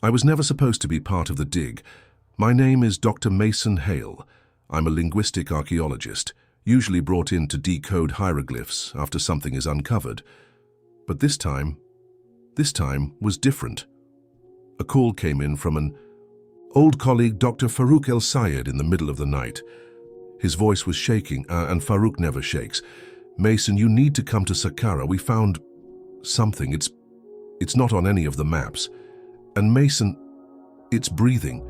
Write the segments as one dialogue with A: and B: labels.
A: I was never supposed to be part of the dig. My name is Dr. Mason Hale. I'm a linguistic archaeologist, usually brought in to decode hieroglyphs after something is uncovered. But this time was different. A call came in from an old colleague, Dr. Farouk El-Sayed, in the middle of the night. His voice was shaking, and Farouk never shakes. "Mason, you need to come to Saqqara. We found something. It's not on any of the maps. And Mason, it's breathing."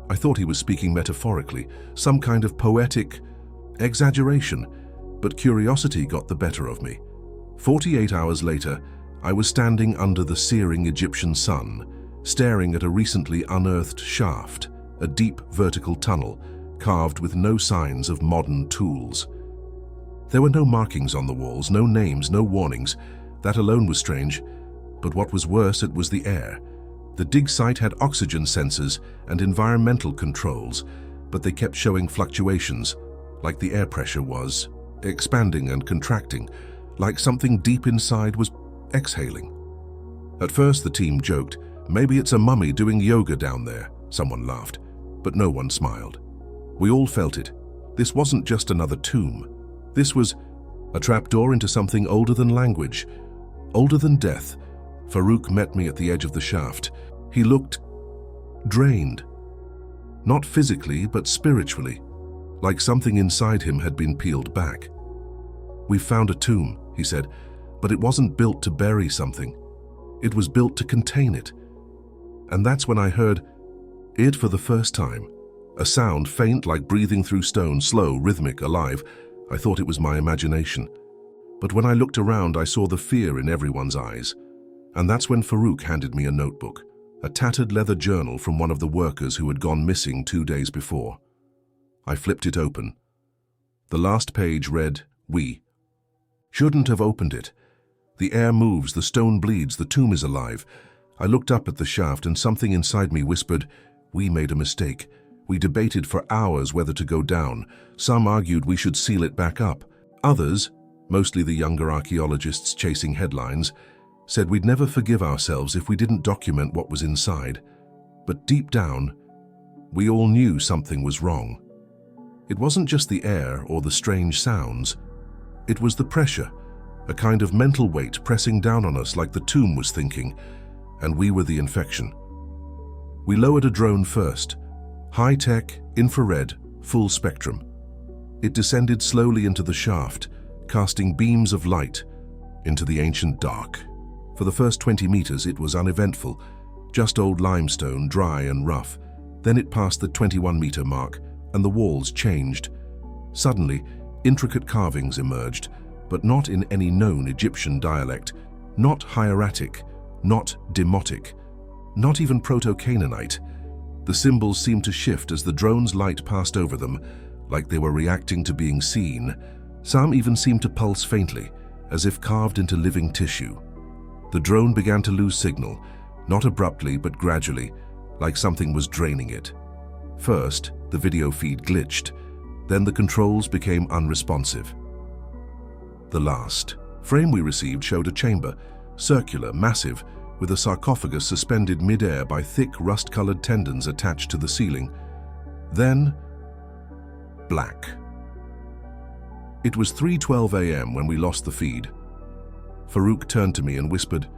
A: I thought he was speaking metaphorically, some kind of poetic exaggeration, but curiosity got the better of me. 48 hours later, I was standing under the searing Egyptian sun, staring at a recently unearthed shaft, a deep vertical tunnel, carved with no signs of modern tools. There were no markings on the walls, no names, no warnings. That alone was strange, but what was worse, it was the air. The dig site had oxygen sensors and environmental controls, but they kept showing fluctuations, like the air pressure was expanding and contracting, like something deep inside was exhaling. At first the team joked, "Maybe it's a mummy doing yoga down there." Someone laughed, but no one smiled. We all felt it. This wasn't just another tomb. This was a trapdoor into something older than language, older than death. Farouk met me at the edge of the shaft. He looked drained. Not physically, but spiritually, like something inside him had been peeled back. "We found a tomb," he said, "but it wasn't built to bury something. It was built to contain it." And that's when I heard it for the first time. A sound, faint like breathing through stone, slow, rhythmic, alive. I thought it was my imagination. But when I looked around, I saw the fear in everyone's eyes. And that's when Farouk handed me a notebook, a tattered leather journal from one of the workers who had gone missing 2 days before. I flipped it open. The last page read, "We." Shouldn't have opened it. The air moves, the stone bleeds, the tomb is alive. I looked up at the shaft and something inside me whispered, "We made a mistake. We debated for hours whether to go down. Some argued we should seal it back up. Others, mostly the younger archaeologists chasing headlines, said we'd never forgive ourselves if we didn't document what was inside. But deep down, we all knew something was wrong. It wasn't just the air or the strange sounds. It was the pressure, a kind of mental weight pressing down on us like the tomb was thinking, and we were the infection. We lowered a drone first, high-tech, infrared, full spectrum. It descended slowly into the shaft, casting beams of light into the ancient dark. For the first 20 meters, it was uneventful, just old limestone, dry and rough. Then it passed the 21-meter mark, and the walls changed. Suddenly, intricate carvings emerged, but not in any known Egyptian dialect, not hieratic, not demotic, not even Proto-Canaanite. The symbols seemed to shift as the drone's light passed over them, like they were reacting to being seen. Some even seemed to pulse faintly, as if carved into living tissue. The drone began to lose signal, not abruptly but gradually, like something was draining it. First, the video feed glitched, then the controls became unresponsive. The last frame we received showed a chamber, circular, massive, with a sarcophagus suspended mid-air by thick, rust-colored tendons attached to the ceiling. Then, black. It was 3:12 a.m. when we lost the feed. Farouk turned to me and whispered,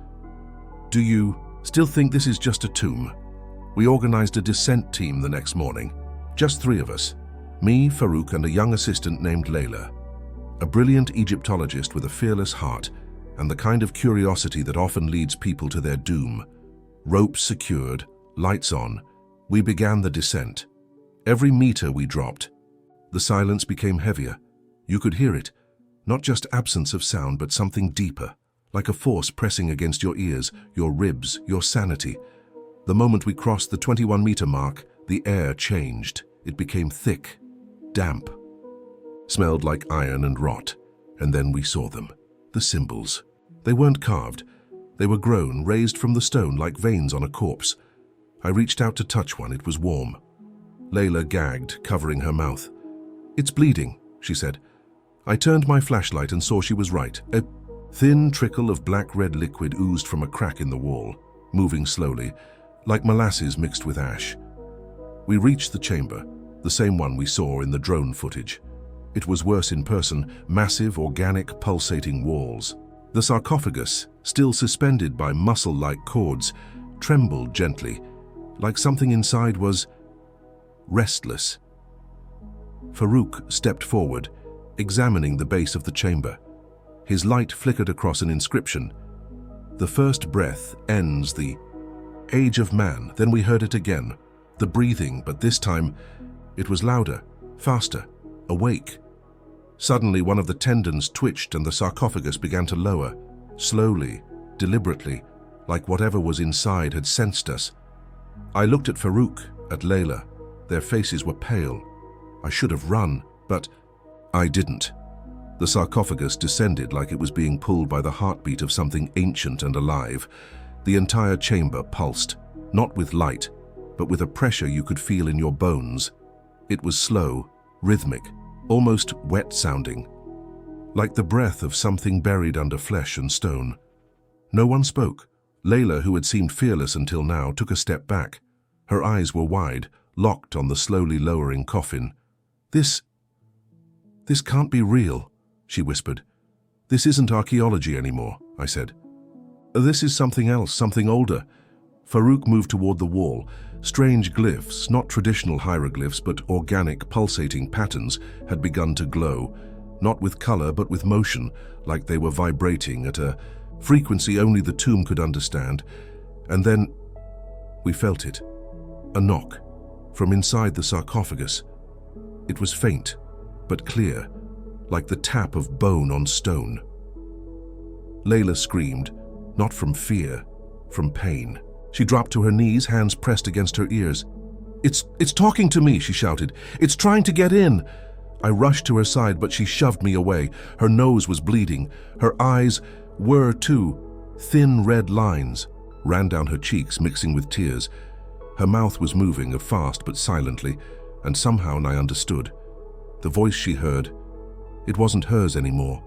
A: "Do you still think this is just a tomb?" We organized a descent team the next morning. Just 3 of us. Me, Farouk, and a young assistant named Layla. A brilliant Egyptologist with a fearless heart and the kind of curiosity that often leads people to their doom. Ropes secured, lights on, we began the descent. Every meter we dropped, the silence became heavier. You could hear it, not just absence of sound, but something deeper, like a force pressing against your ears, your ribs, your sanity. The moment we crossed the 21-meter mark, the air changed. It became thick, damp, smelled like iron and rot. And then we saw them, the symbols. They weren't carved. They were grown, raised from the stone like veins on a corpse. I reached out to touch one. It was warm. Layla gagged, covering her mouth. "It's bleeding," she said. I turned my flashlight and saw she was right. A thin trickle of black-red liquid oozed from a crack in the wall, moving slowly, like molasses mixed with ash. We reached the chamber, the same one we saw in the drone footage. It was worse in person, massive, organic, pulsating walls. The sarcophagus, still suspended by muscle-like cords, trembled gently, like something inside was restless. Farouk stepped forward, examining the base of the chamber. His light flickered across an inscription. The first breath ends the age of man. Then we heard it again, the breathing, but this time it was louder, faster, awake. Suddenly one of the tendons twitched and the sarcophagus began to lower, slowly, deliberately, like whatever was inside had sensed us. I looked at Farouk, at Layla. Their faces were pale. I should have run, but I didn't. The sarcophagus descended like it was being pulled by the heartbeat of something ancient and alive. The entire chamber pulsed, not with light, but with a pressure you could feel in your bones. It was slow, rhythmic, almost wet-sounding, like the breath of something buried under flesh and stone. No one spoke. Layla, who had seemed fearless until now, took a step back. Her eyes were wide, locked on the slowly lowering coffin. This can't be real," she whispered. "This isn't archaeology anymore," I said. "This is something else, something older." Farouk moved toward the wall. Strange glyphs, not traditional hieroglyphs, but organic, pulsating patterns, had begun to glow, not with color but with motion, like they were vibrating at a frequency only the tomb could understand. And then we felt it. A knock from inside the sarcophagus. It was faint, but clear, like the tap of bone on stone. Layla screamed, not from fear, from pain. She dropped to her knees, hands pressed against her ears. It's talking to me," she shouted. "It's trying to get in." I rushed to her side, but she shoved me away. Her nose was bleeding. Her eyes were, too. Thin red lines ran down her cheeks, mixing with tears. Her mouth was moving, fast but silently, and somehow I understood. The voice she heard, it wasn't hers anymore,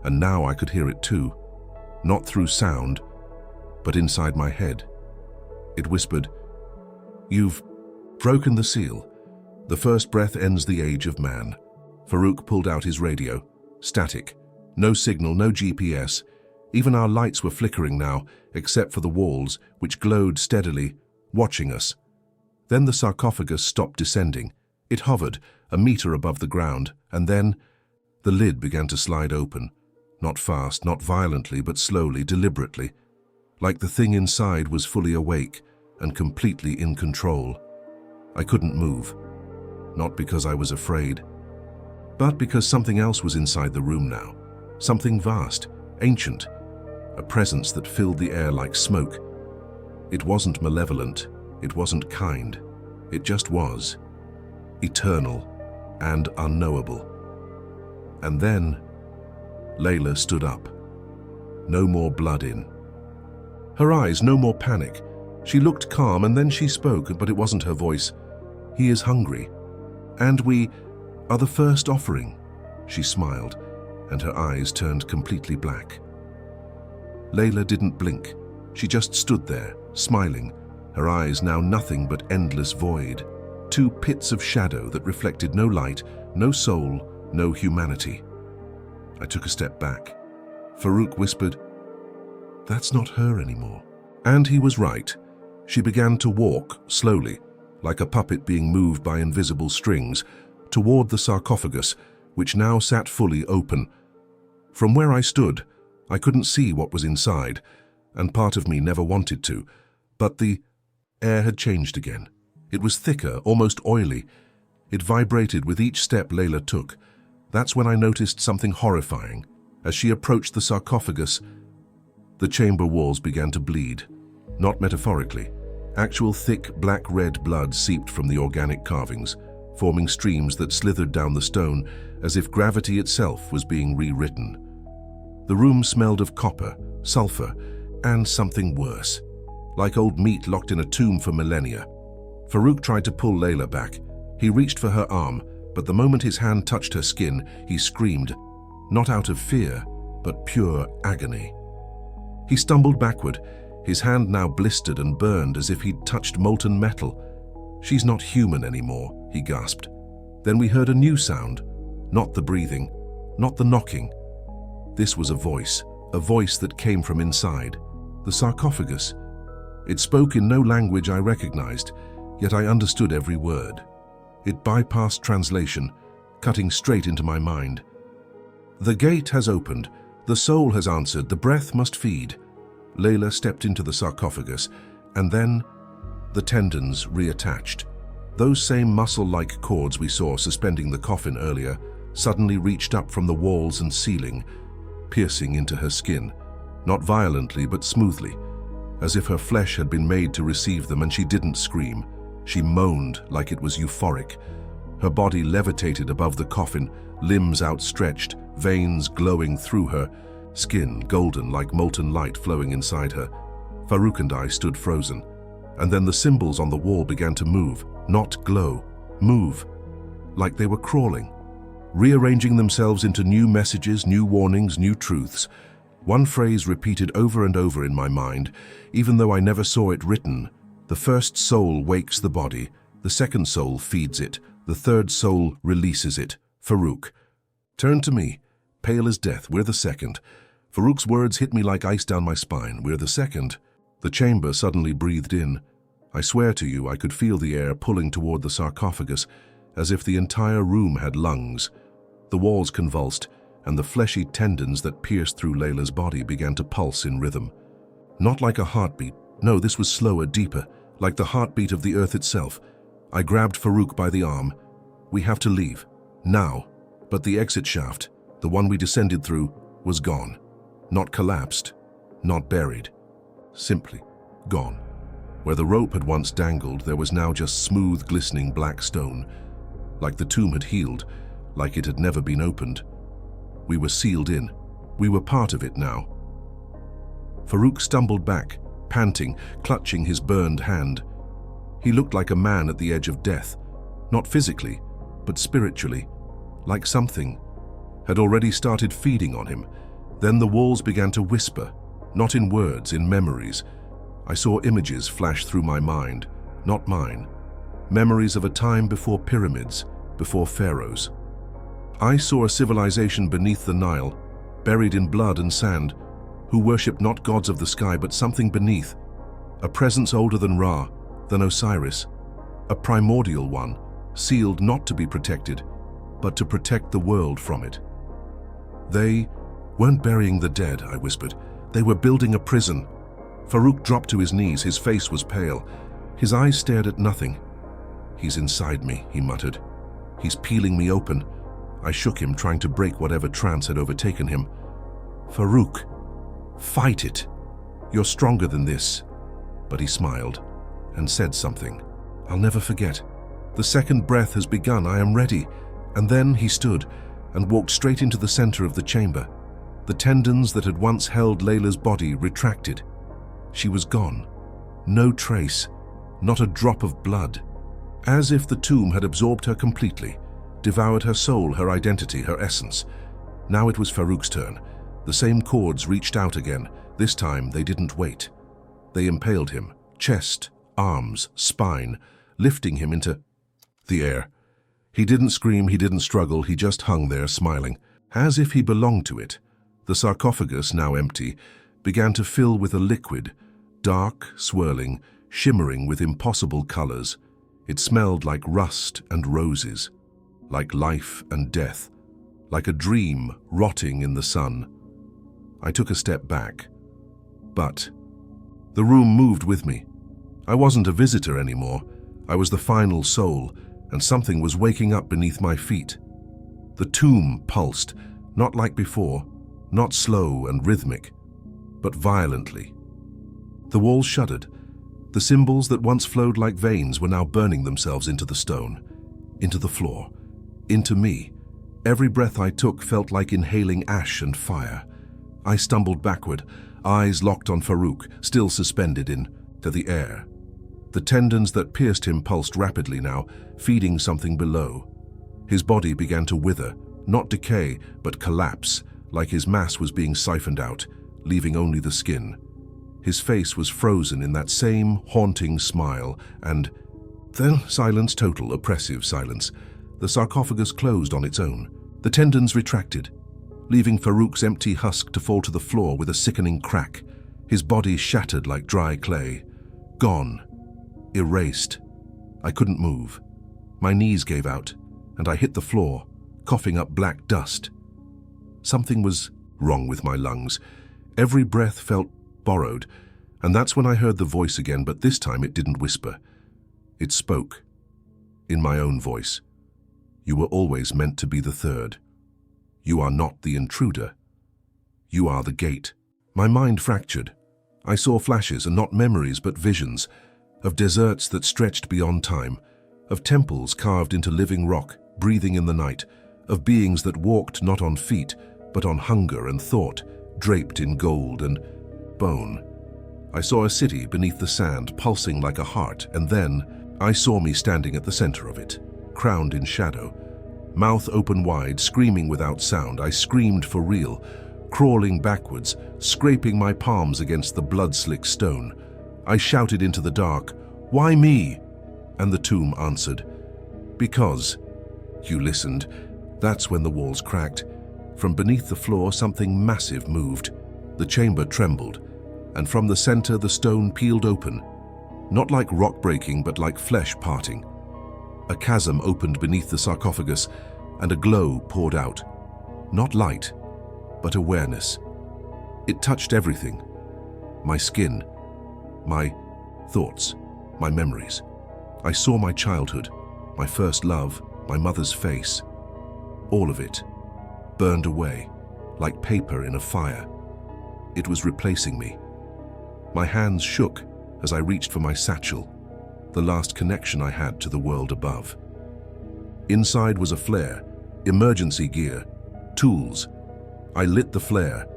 A: and now I could hear it too. Not through sound, but inside my head. It whispered, "You've broken the seal. The first breath ends the age of man." Farouk pulled out his radio. Static. No signal, no GPS. Even our lights were flickering now, except for the walls, which glowed steadily, watching us. Then the sarcophagus stopped descending. It hovered, a meter above the ground, and then the lid began to slide open. Not fast, not violently, but slowly, deliberately. Like the thing inside was fully awake and completely in control. I couldn't move. Not because I was afraid, but because something else was inside the room now. Something vast, ancient, a presence that filled the air like smoke. It wasn't malevolent, it wasn't kind, it just was. Eternal and unknowable. And then Layla stood up. No more blood in her eyes, no more panic. She looked calm, and then she spoke, but it wasn't her voice. "He is hungry, and we are the first offering." She smiled, and her eyes turned completely black. Layla didn't blink. She just stood there, smiling, her eyes now nothing but endless void. Two pits of shadow that reflected no light, no soul, no humanity. I took a step back. Farouk whispered, "That's not her anymore." And he was right. She began to walk, slowly, like a puppet being moved by invisible strings, toward the sarcophagus, which now sat fully open. From where I stood, I couldn't see what was inside, and part of me never wanted to, but the air had changed again. It was thicker, almost oily. It vibrated with each step Layla took. That's when I noticed something horrifying. As she approached the sarcophagus, the chamber walls began to bleed. Not metaphorically. Actual thick, black-red blood seeped from the organic carvings, forming streams that slithered down the stone as if gravity itself was being rewritten. The room smelled of copper, sulfur, and something worse, like old meat locked in a tomb for millennia. Farouk tried to pull Layla back. He reached for her arm, but the moment his hand touched her skin, he screamed, not out of fear, but pure agony. He stumbled backward, his hand now blistered and burned as if he'd touched molten metal. "She's not human anymore," he gasped. Then we heard a new sound, not the breathing, not the knocking. This was a voice that came from inside, the sarcophagus. It spoke in no language I recognized, yet I understood every word. It bypassed translation, cutting straight into my mind. "The gate has opened, the soul has answered, the breath must feed." Layla stepped into the sarcophagus, and then the tendons reattached. Those same muscle-like cords we saw suspending the coffin earlier suddenly reached up from the walls and ceiling, piercing into her skin, not violently but smoothly, as if her flesh had been made to receive them, and she didn't scream. She moaned like it was euphoric. Her body levitated above the coffin, limbs outstretched, veins glowing through her, skin golden like molten light flowing inside her. Farouk and I stood frozen, and then the symbols on the wall began to move, not glow, move, like they were crawling, rearranging themselves into new messages, new warnings, new truths. One phrase repeated over and over in my mind, even though I never saw it written. The first soul wakes the body, the second soul feeds it, the third soul releases it. Farouk. Turn to me. Pale as death, we're the second. Farouk's words hit me like ice down my spine. We're the second. The chamber suddenly breathed in. I swear to you, I could feel the air pulling toward the sarcophagus, as if the entire room had lungs. The walls convulsed, and the fleshy tendons that pierced through Layla's body began to pulse in rhythm. Not like a heartbeat. No, this was slower, deeper, like the heartbeat of the earth itself. I grabbed Farouk by the arm. "We have to leave. Now." But the exit shaft, the one we descended through, was gone. Not collapsed, not buried. Simply gone. Where the rope had once dangled, there was now just smooth, glistening black stone. Like the tomb had healed, like it had never been opened. We were sealed in. We were part of it now. Farouk stumbled back, panting, clutching his burned hand. He looked like a man at the edge of death, not physically, but spiritually, like something had already started feeding on him. Then the walls began to whisper, not in words, in memories. I saw images flash through my mind, not mine. Memories of a time before pyramids, before pharaohs. I saw a civilization beneath the Nile, buried in blood and sand, who worshipped not gods of the sky but something beneath, a presence older than Ra, than Osiris, a primordial one, sealed not to be protected, but to protect the world from it. They weren't burying the dead, I whispered. They were building a prison. Farouk dropped to his knees, his face was pale. His eyes stared at nothing. "He's inside me," he muttered. "He's peeling me open." I shook him, trying to break whatever trance had overtaken him. "Farouk, fight it. You're stronger than this." But he smiled and said something I'll never forget. "The second breath has begun. I am ready." And then he stood and walked straight into the center of the chamber. The tendons that had once held Layla's body retracted. She was gone. No trace, not a drop of blood. As if the tomb had absorbed her completely, devoured her soul, her identity, her essence. Now it was Farouk's turn. The same cords reached out again. This time they didn't wait. They impaled him, chest, arms, spine, lifting him into the air. He didn't scream, he didn't struggle, he just hung there smiling, as if he belonged to it. The sarcophagus, now empty, began to fill with a liquid, dark, swirling, shimmering with impossible colors. It smelled like rust and roses, like life and death, like a dream rotting in the sun. I took a step back, but the room moved with me. I wasn't a visitor anymore. I was the final soul, and something was waking up beneath my feet. The tomb pulsed, not like before, not slow and rhythmic, but violently. The walls shuddered. The symbols that once flowed like veins were now burning themselves into the stone, into the floor, into me. Every breath I took felt like inhaling ash and fire. I stumbled backward, eyes locked on Farouk, still suspended into the air. The tendons that pierced him pulsed rapidly now, feeding something below. His body began to wither, not decay, but collapse, like his mass was being siphoned out, leaving only the skin. His face was frozen in that same haunting smile, and then silence, total, oppressive silence. The sarcophagus closed on its own. The tendons retracted, leaving Farouk's empty husk to fall to the floor with a sickening crack. His body shattered like dry clay. Gone. Erased. I couldn't move. My knees gave out, and I hit the floor, coughing up black dust. Something was wrong with my lungs. Every breath felt borrowed, and that's when I heard the voice again, but this time it didn't whisper. It spoke, in my own voice. You were always meant to be the third. You are not the intruder. You are the gate. My mind fractured. I saw flashes, and not memories but visions, of deserts that stretched beyond time, of temples carved into living rock, breathing in the night, of beings that walked not on feet, but on hunger and thought, draped in gold and bone. I saw a city beneath the sand, pulsing like a heart, and then I saw me standing at the center of it, crowned in shadow. Mouth open wide, screaming without sound, I screamed for real, crawling backwards, scraping my palms against the blood-slick stone. I shouted into the dark, "Why me?" And the tomb answered, "Because." You listened. That's when the walls cracked. From beneath the floor, something massive moved. The chamber trembled, and from the center the stone peeled open, not like rock breaking, but like flesh parting. A chasm opened beneath the sarcophagus, and a glow poured out. Not light, but awareness. It touched everything. My skin, my thoughts, my memories. I saw my childhood, my first love, my mother's face. All of it burned away, like paper in a fire. It was replacing me. My hands shook as I reached for my satchel, the last connection I had to the world above. Inside was a flare, emergency gear, tools. I lit the flare,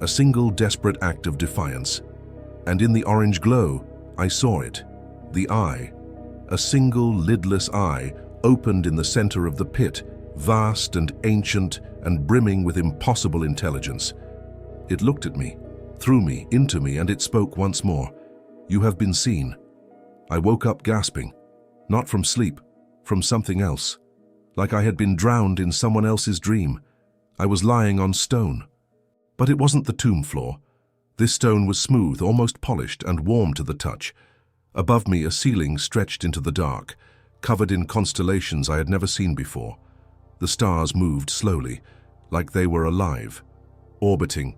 A: a single desperate act of defiance. And in the orange glow, I saw it, the eye. A single lidless eye opened in the center of the pit, vast and ancient and brimming with impossible intelligence. It looked at me, through me, into me, and it spoke once more. "You have been seen." I woke up gasping, not from sleep, from something else, like I had been drowned in someone else's dream. I was lying on stone. But it wasn't the tomb floor. This stone was smooth, almost polished, and warm to the touch. Above me, a ceiling stretched into the dark, covered in constellations I had never seen before. The stars moved slowly, like they were alive, orbiting.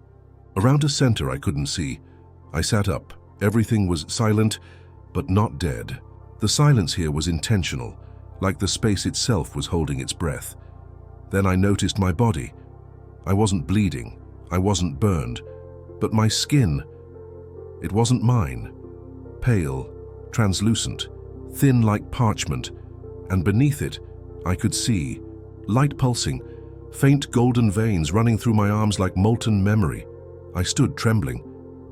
A: Around a center I couldn't see. I sat up. Everything was silent, but not dead. The silence here was intentional, like the space itself was holding its breath. Then I noticed my body. I wasn't bleeding. I wasn't burned. But my skin, it wasn't mine. Pale, translucent, thin like parchment, and beneath it, I could see, light pulsing, faint golden veins running through my arms like molten memory. I stood trembling.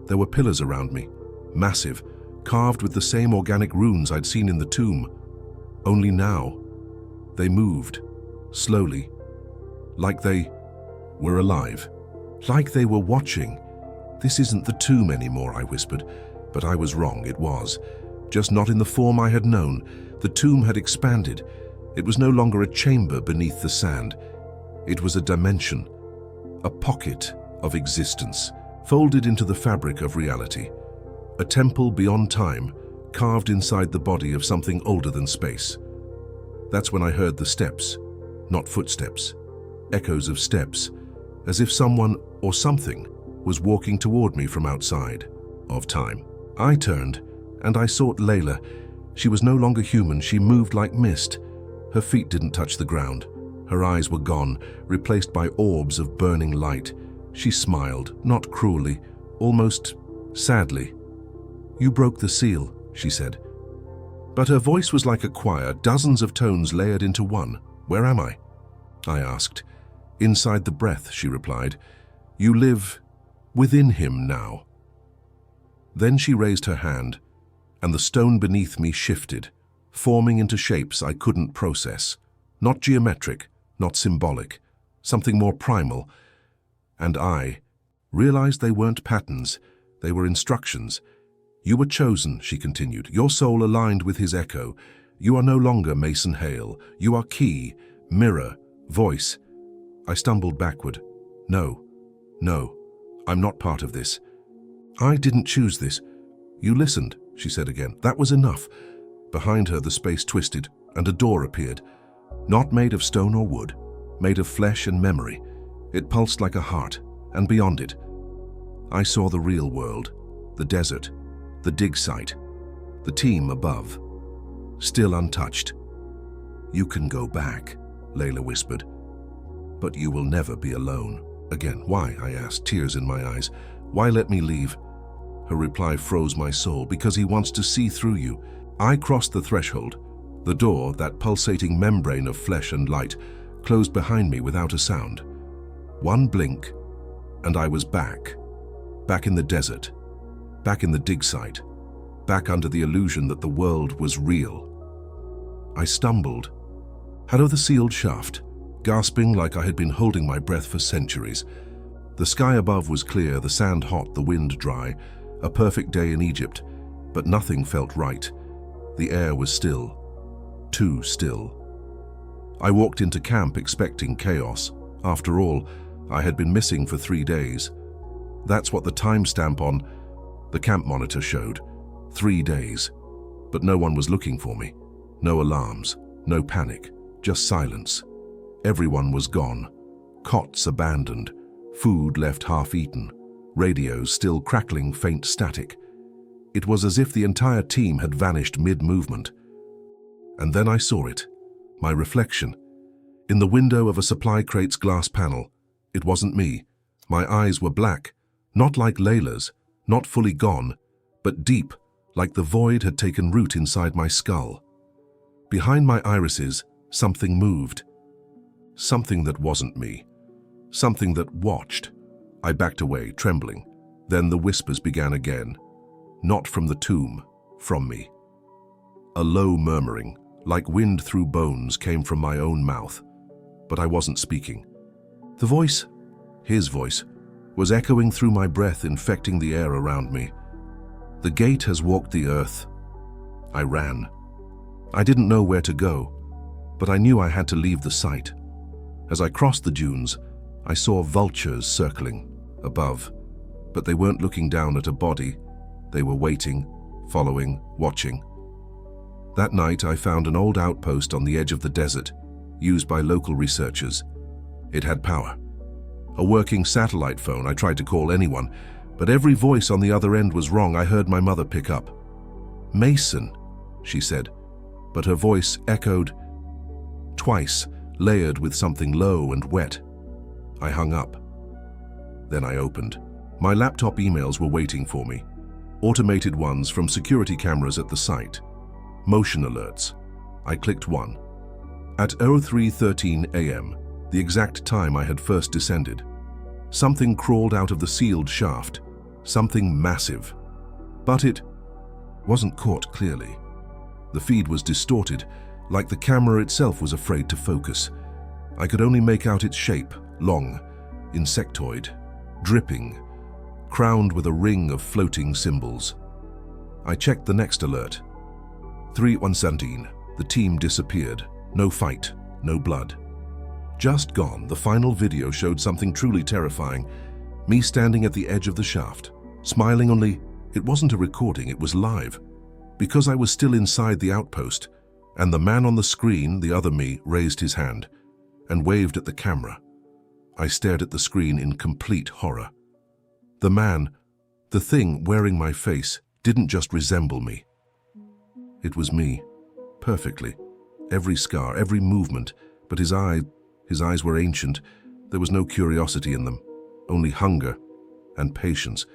A: There were pillars around me, massive, carved with the same organic runes I'd seen in the tomb. Only now, they moved, slowly, like they were alive, like they were watching. "This isn't the tomb anymore," I whispered, but I was wrong. It was, just not in the form I had known. The tomb had expanded. It was no longer a chamber beneath the sand. It was a dimension, a pocket of existence, folded into the fabric of reality. A temple beyond time, carved inside the body of something older than space. That's when I heard the steps, not footsteps, echoes of steps, as if someone or something was walking toward me from outside of time. I turned, and I sought Layla. She was no longer human. She moved like mist. Her feet didn't touch the ground. Her eyes were gone, replaced by orbs of burning light. She smiled, not cruelly, almost sadly. "You broke the seal," she said. But her voice was like a choir, dozens of tones layered into one. "Where am I?" I asked. "Inside the breath," she replied. "You live within him now." Then she raised her hand, and the stone beneath me shifted, forming into shapes I couldn't process. Not geometric, not symbolic, something more primal. And I realized they weren't patterns. They were instructions. You were chosen, she continued, your soul aligned with his echo. You are no longer Mason Hale. You are key, mirror, voice. I stumbled backward. No, I'm not part of this. I didn't choose this. You listened, she said again. That was enough. Behind her, the space twisted, and a door appeared. Not made of stone or wood, made of flesh and memory. It pulsed like a heart, and beyond it, I saw the real world, the desert, the dig site, the team above, still untouched. You can go back, Layla whispered, but you will never be alone. Again, why? I asked, tears in my eyes. Why let me leave? Her reply froze my soul. Because he wants to see through you. I crossed the threshold. The door, that pulsating membrane of flesh and light, closed behind me without a sound. One blink, and I was back. Back in the desert. Back in the dig site. Back under the illusion that the world was real. I stumbled. Out of the sealed shaft, gasping like I had been holding my breath for centuries. The sky above was clear, the sand hot, the wind dry. A perfect day in Egypt, but nothing felt right. The air was still. Too still. I walked into camp expecting chaos. After all, I had been missing for 3 days. That's what the timestamp on the camp monitor showed. 3 days. But no one was looking for me. No alarms, no panic, just silence. Everyone was gone. Cots abandoned. Food left half-eaten. Radios still crackling faint static. It was as if the entire team had vanished mid-movement. And then I saw it. My reflection. In the window of a supply crate's glass panel. It wasn't me. My eyes were black. Not like Layla's. Not fully gone. But deep, like the void had taken root inside my skull. Behind my irises, something moved. Something that wasn't me. Something that watched. I backed away, trembling. Then the whispers began again. Not from the tomb, from me. A low murmuring, like wind through bones, came from my own mouth. But I wasn't speaking. The voice, his voice, was echoing through my breath, infecting the air around me. The gate has walked the earth. I ran. I didn't know where to go, but I knew I had to leave the site. As I crossed the dunes, I saw vultures circling above, but they weren't looking down at a body. They were waiting, following, watching. That night, I found an old outpost on the edge of the desert, used by local researchers. It had power. A working satellite phone. I tried to call anyone, but every voice on the other end was wrong. I heard my mother pick up. "Mason," she said, but her voice echoed twice, layered with something low and wet. I hung up. Then I opened. My laptop emails were waiting for me. Automated ones from security cameras at the site. Motion alerts. I clicked one. At 03:13 a.m., the exact time I had first descended, something crawled out of the sealed shaft. Something massive. But it wasn't caught clearly. The feed was distorted, like the camera itself was afraid to focus. I could only make out its shape, long, insectoid, dripping, crowned with a ring of floating symbols. I checked the next alert. 3117. The team disappeared. No fight, no blood. Just gone, the final video showed something truly terrifying. Me standing at the edge of the shaft, smiling, only it wasn't a recording, it was live. Because I was still inside the outpost, and the man on the screen, the other me, raised his hand and waved at the camera. I stared at the screen in complete horror. The man, the thing wearing my face, didn't just resemble me. It was me, perfectly. Every scar, every movement, but his eyes were ancient. There was no curiosity in them, only hunger and patience,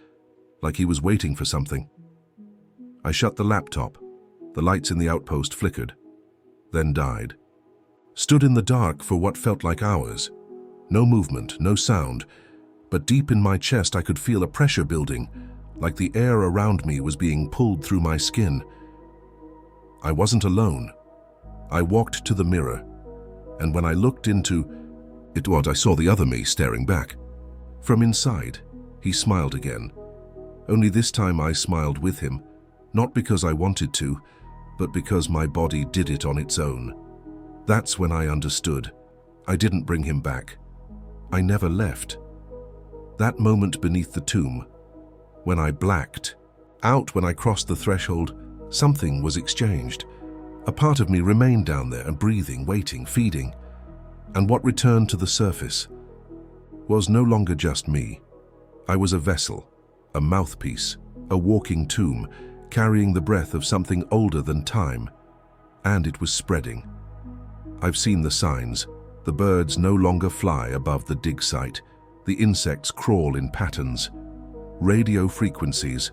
A: like he was waiting for something. I shut the laptop. The lights in the outpost flickered, then died. Stood in the dark for what felt like hours. No movement, no sound, but deep in my chest I could feel a pressure building, like the air around me was being pulled through my skin. I wasn't alone. I walked to the mirror, and when I looked into it, I saw the other me staring back. From inside, he smiled again. Only this time I smiled with him, not because I wanted to, but because my body did it on its own. That's when I understood. I didn't bring him back. I never left. That moment beneath the tomb, when I blacked out, when I crossed the threshold, something was exchanged. A part of me remained down there and breathing, waiting, feeding. And what returned to the surface was no longer just me. I was a vessel, a mouthpiece, a walking tomb, carrying the breath of something older than time. And it was spreading. I've seen the signs. The birds no longer fly above the dig site. The insects crawl in patterns. Radio frequencies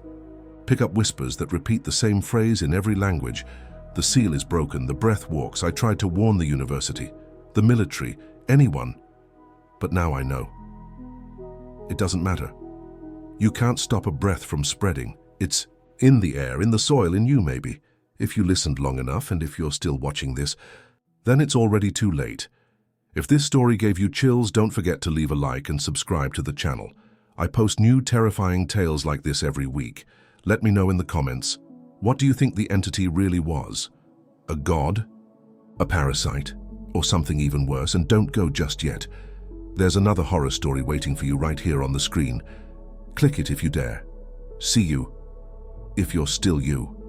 A: pick up whispers that repeat the same phrase in every language. The seal is broken, the breath walks. I tried to warn the university, the military, anyone. But now I know. It doesn't matter. You can't stop a breath from spreading. It's in the air, in the soil, in you maybe. If you listened long enough, and if you're still watching this, then it's already too late. If this story gave you chills, don't forget to leave a like and subscribe to the channel. I post new terrifying tales like this every week. Let me know in the comments, what do you think the entity really was? A god? A parasite? Or something even worse? And don't go just yet. There's another horror story waiting for you right here on the screen. Click it if you dare. See you, if you're still you.